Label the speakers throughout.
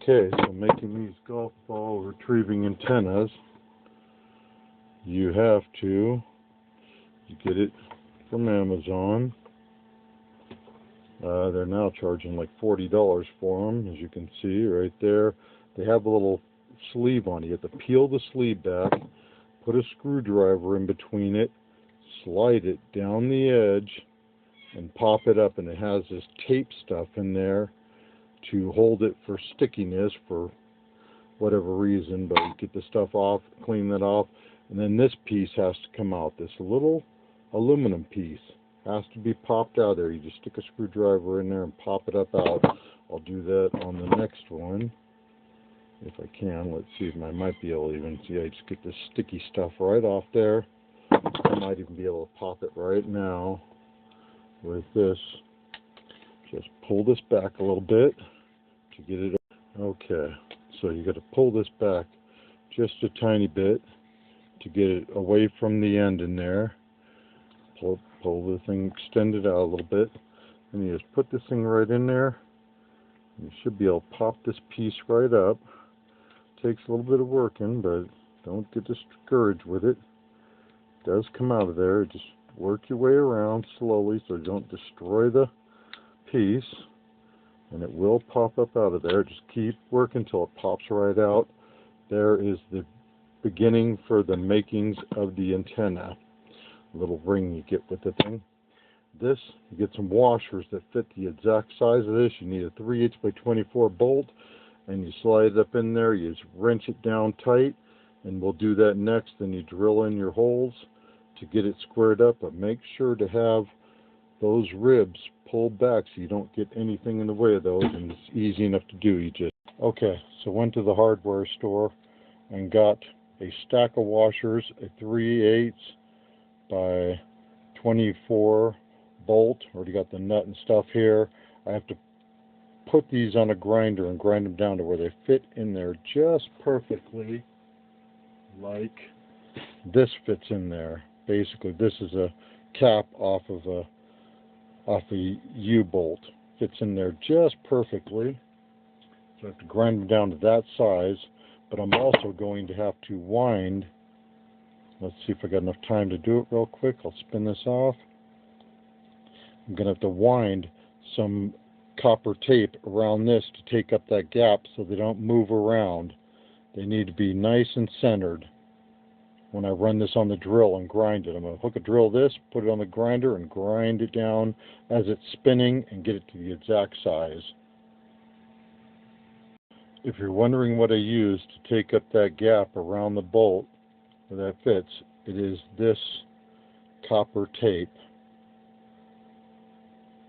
Speaker 1: Okay, so making these golf ball retrieving antennas, you get it from Amazon. They're now charging like $40 for them, as you can see right there. They have a little sleeve on it. You have to peel the sleeve back, put a screwdriver in between it, slide it down the edge, and pop it up, and it has this tape stuff in there to hold it for stickiness for whatever reason, but you get the stuff off, clean that off, and then this piece has to come out. This little aluminum piece has to be popped out of there. You just stick a screwdriver in there and pop it up out. I'll do that on the next one if I can. Let's see if I might be able to even see. I just get this sticky stuff right off there. I might even be able to pop it right now with this. Just pull this back a little bit to get it. Okay, so you got to pull this back just a tiny bit to get it away from the end in there. Pull the thing, extend it out a little bit, and you just put this thing right in there. You should be able to pop this piece right up. Takes a little bit of working, but don't get discouraged with it. It does come out of there. Just work your way around slowly so you don't destroy the piece, and it will pop up out of there. Just keep working until it pops right out. There is the beginning for the makings of the antenna. A little ring you get with the thing. This, you get some washers that fit the exact size of this. You need a 3/8 by 24 bolt, and you slide it up in there. You just wrench it down tight, and we'll do that next. Then you drill in your holes to get it squared up, but make sure to have those ribs pulled back so you don't get anything in the way of those, and it's easy enough to do. Okay, so went to the hardware store and got a stack of washers, a 3/8 by 24 bolt. Already got the nut and stuff here. I have to put these on a grinder and grind them down to where they fit in there just perfectly, like this fits in there. Basically, this is a cap off of a U-bolt. Fits in there just perfectly. So I have to grind them down to that size, but I'm also going to have to wind. Let's see if I got enough time to do it real quick. I'll spin this off. I'm going to have to wind some copper tape around this to take up that gap so they don't move around. They need to be nice and centered when I run this on the drill and grind it. I'm going to hook a drill this, put it on the grinder, and grind it down as it's spinning and get it to the exact size. If you're wondering what I use to take up that gap around the bolt where that fits, it is this copper tape.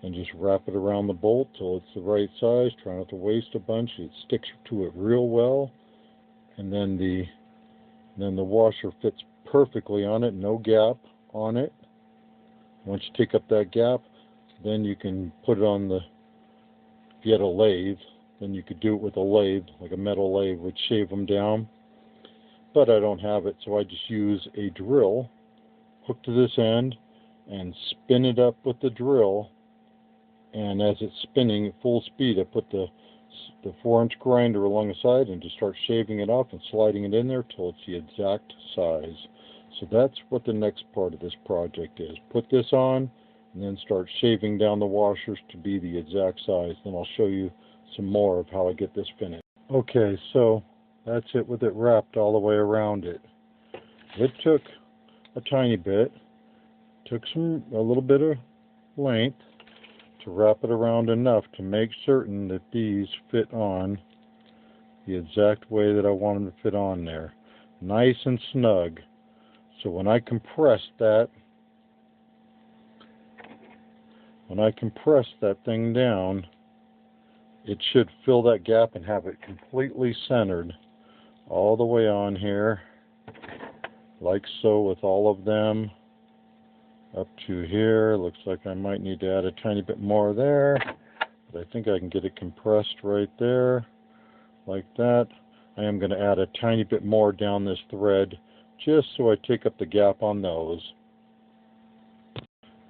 Speaker 1: And just wrap it around the bolt till it's the right size. Try not to waste a bunch. It sticks to it real well. And then the washer fits perfectly on it, no gap on it. Once you take up that gap, then you can put it on the, if you had a lathe, then you could do it with a lathe, like a metal lathe, would shave them down. But I don't have it, so I just use a drill, hook to this end, and spin it up with the drill. And as it's spinning at full speed, I put the 4-inch grinder along the side and just start shaving it off and sliding it in there till it's the exact size. So that's what the next part of this project is. Put this on and then start shaving down the washers to be the exact size. Then I'll show you some more of how I get this finished. Okay, so that's it with it wrapped all the way around it. It took a tiny bit. Took a little bit of length to wrap it around enough to make certain that these fit on the exact way that I want them to fit on there. Nice and snug. So when I compress that thing down, it should fill that gap and have it completely centered all the way on here, like so with all of them. Up to here. Looks like I might need to add a tiny bit more there, but I think I can get it compressed right there, like that. I am going to add a tiny bit more down this thread, just so I take up the gap on those.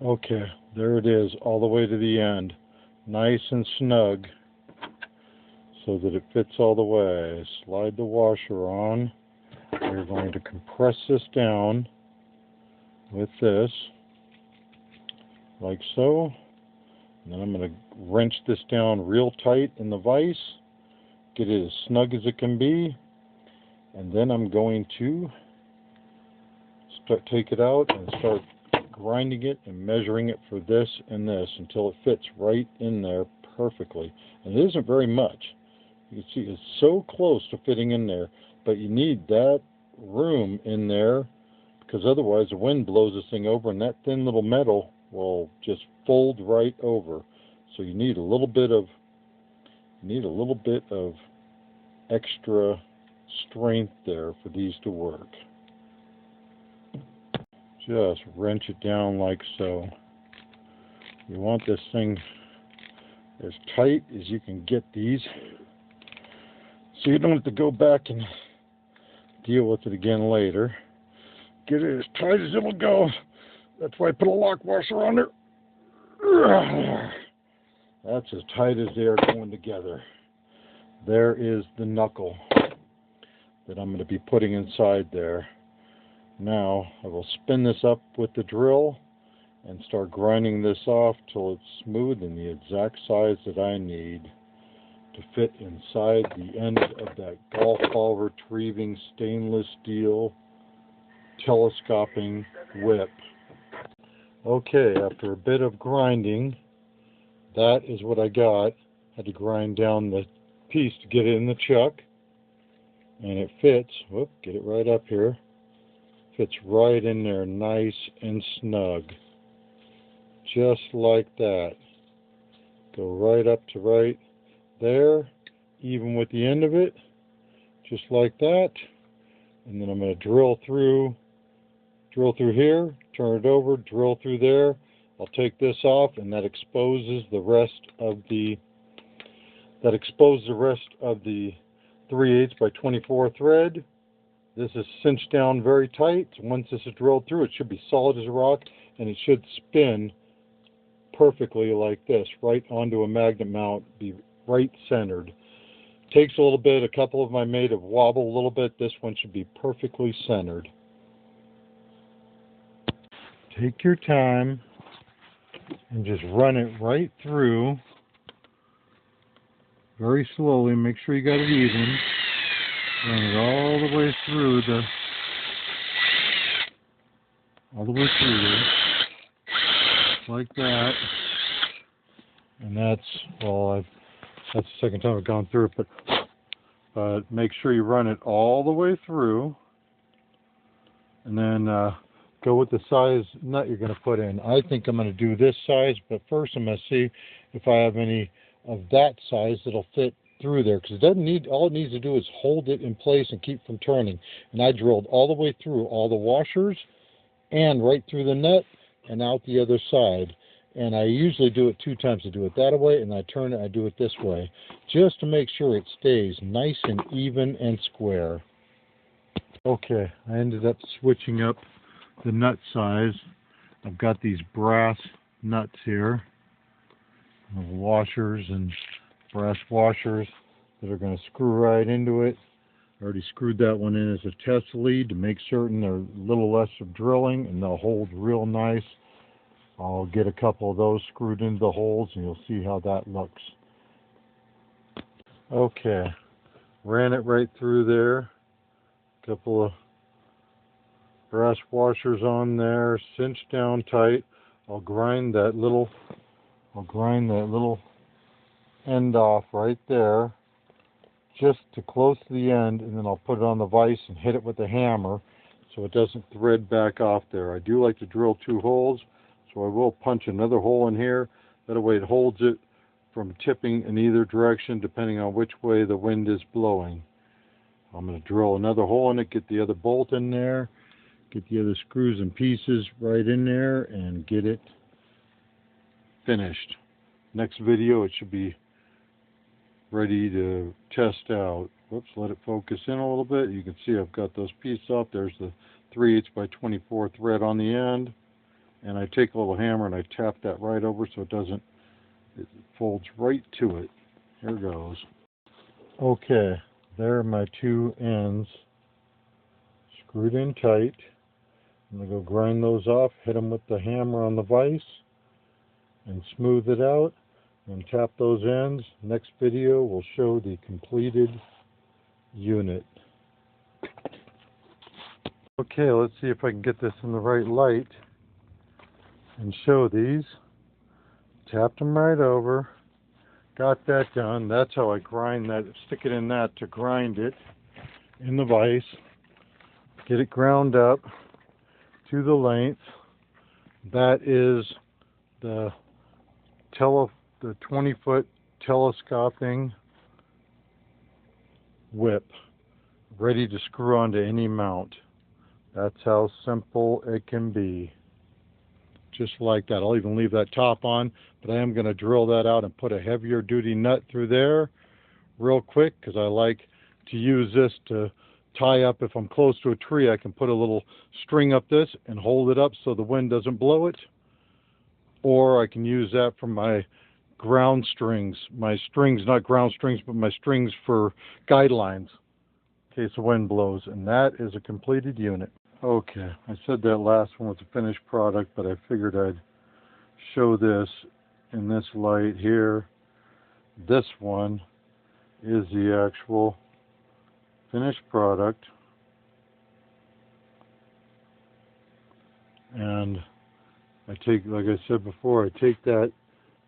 Speaker 1: Okay, there it is, all the way to the end. Nice and snug. so that it fits all the way. Slide the washer on. We're going to compress this down with this, like so. And then I'm going to wrench this down real tight in the vise, get it as snug as it can be, and then I'm going to take it out and start grinding it and measuring it for this and this until it fits right in there perfectly. And it isn't very much. You can see it's so close to fitting in there, but you need that room in there because otherwise the wind blows this thing over and that thin little metal will just fold right over. So you need a little bit of extra strength there for these to work. Just wrench it down like so. You want this thing as tight as you can get these, so you don't have to go back and deal with it again later. Get it as tight as it'll go. That's why I put a lock washer on there. That's as tight as they are going together. There is the knuckle that I'm going to be putting inside there. Now I will spin this up with the drill and start grinding this off till it's smooth and the exact size that I need to fit inside the end of that golf ball retrieving stainless steel telescoping whip. Okay, after a bit of grinding, that is what I got. Had to grind down the piece to get it in the chuck, and it fits. Whoop, get it right up here. Fits right in there, nice and snug. Just like that. Go right up to right there, even with the end of it, just like that. And then I'm going to drill through here, turn it over, drill through there. I'll take this off, and that exposes the rest of the 3/8 by 24 thread. This is cinched down very tight. Once this is drilled through, it should be solid as a rock, and it should spin perfectly like this, right onto a magnet mount, be right centered. Takes a little bit. A couple of them I made have wobbled a little bit. This one should be perfectly centered. Take your time and just run it right through very slowly. Make sure you got it even. Run it all the way through there. Like that. And that's the second time I've gone through it, but make sure you run it all the way through, and then go with the size nut you're going to put in. I think I'm going to do this size, but first I'm going to see if I have any of that size that'll fit through there, because it doesn't need, all it needs to do is hold it in place and keep from turning. And I drilled all the way through all the washers and right through the nut and out the other side. And I usually do it 2 times. I do it that way, and I turn it, I do it this way, just to make sure it stays nice and even and square. Okay, I ended up switching up the nut size. I've got these brass nuts here, washers and brass washers that are going to screw right into it. I already screwed that one in as a test lead to make certain they're a little less of drilling and they'll hold real nice. I'll get a couple of those screwed into the holes and you'll see how that looks. Okay, ran it right through there. A couple of brass washers on there, cinched down tight. I'll grind that little end off right there, just to close to the end, and then I'll put it on the vise and hit it with a hammer so it doesn't thread back off there. I do like to drill 2 holes, so I will punch another hole in here. That way it holds it from tipping in either direction depending on which way the wind is blowing. I'm going to drill another hole in it, get the other bolt in there, get the other screws and pieces right in there, and get it finished. Next video it should be ready to test out. Whoops, let it focus in a little bit. You can see I've got those pieces off. There's the 3/8 by 24 thread on the end, and I take a little hammer and I tap that right over so it folds right to it. Here goes. Okay, there are my two ends screwed in tight. I'm going to go grind those off, hit them with the hammer on the vise, and smooth it out, and tap those ends. Next video will show the completed unit. Okay, let's see if I can get this in the right light and show these. Tapped them right over. Got that done. That's how I grind that, stick it in that to grind it in the vise. Get it ground up to the length. That is the 20-foot telescoping whip, ready to screw onto any mount. That's how simple it can be. Just like that. I'll even leave that top on, but I am going to drill that out and put a heavier duty nut through there real quick, because I like to use this to tie up. If I'm close to a tree, I can put a little string up this and hold it up so the wind doesn't blow it. Or I can use that for my ground strings. My strings, not ground strings, but my strings for guidelines in case the wind blows. And that is a completed unit. Okay, I said that last one was a finished product, but I figured I'd show this in this light here. This one is the actual finished product. And I take, like I said before, I take that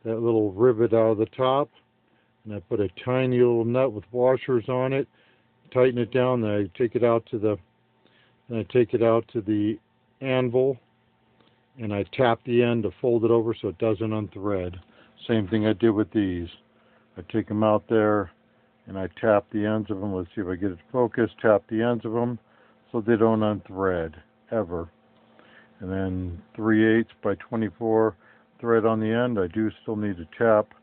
Speaker 1: little rivet out of the top, and I put a tiny little nut with washers on it, tighten it down, then I take it out to the anvil, and I tap the end to fold it over so it doesn't unthread. Same thing I did with these. I take them out there and I tap the ends of them. Let's see if I get it to focus. Tap the ends of them so they don't unthread ever. And then 3/8 by 24 thread on the end. I do still need to tap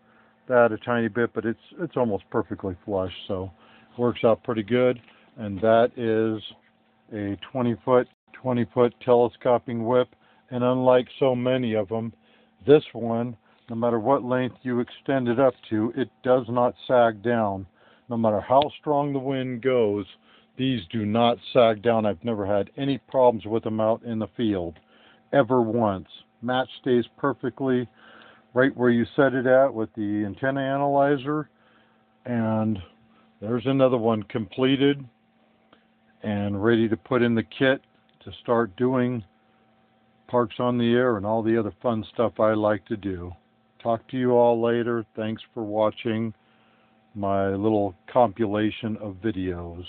Speaker 1: that a tiny bit, but it's almost perfectly flush, so it works out pretty good. And that is a 20-foot telescoping whip. And unlike so many of them, this one, no matter what length you extend it up to, it does not sag down. No matter how strong the wind goes, these do not sag down. I've never had any problems with them out in the field, ever once. Match stays perfectly right where you set it at with the antenna analyzer. And there's another one completed and ready to put in the kit to start doing Parks on the Air and all the other fun stuff I like to do. Talk to you all later. Thanks for watching my little compilation of videos.